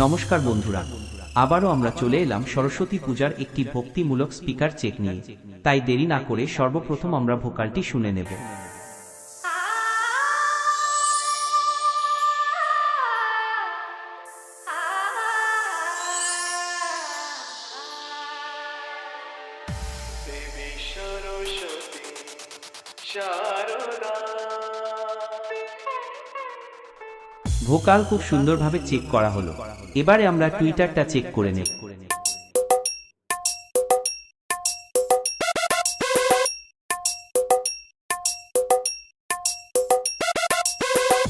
নমস্কার বন্ধুরা, আবারও আমরা চলে এলাম সরস্বতী পূজার একটি ভক্তিমূলক স্পিকার চেক নিয়ে। তাই দেরি না করে সর্বপ্রথম আমরা ভোকালটি শুনে নেব। দেবী সরস্বতী শারদা। ভোকাল খুব সুন্দরভাবে চেক করা হলো। এবারে আমরা টুইটারটা চেক করে নেব।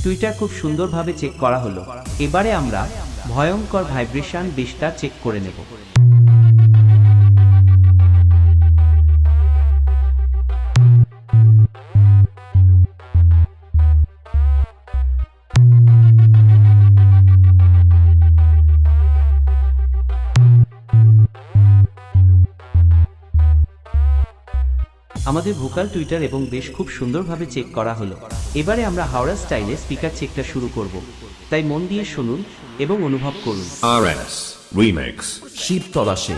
টুইটার খুব সুন্দরভাবে চেক করা হলো। এবারে আমরা ভয়ঙ্কর ভাইব্রেশন বেসটা চেক করে নেব। আমাদের ভোকাল টুইটার এবং বেশ খুব সুন্দরভাবে চেক করা হলো। এবারে আমরা হাওড়া স্টাইলে স্পিকার চেকটা শুরু করব, তাই মন দিয়ে শুনুন এবং অনুভব করুন। RS Remix শিবতলা সে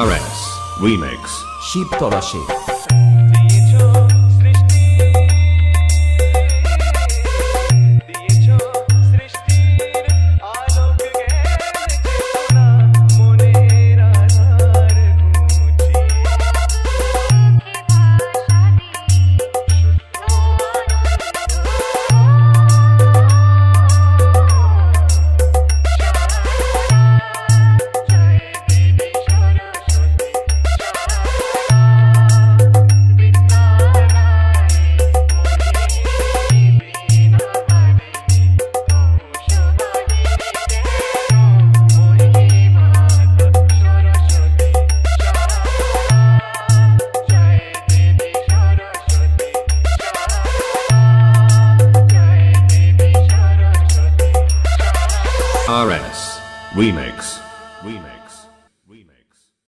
RS Remix শিবতলা সে দিয়েছো সৃষ্টি, দিয়েছো সৃষ্টির আলোক জ্ঞান চেতনা, মনের আধার ঘুচিয়ে RS Remix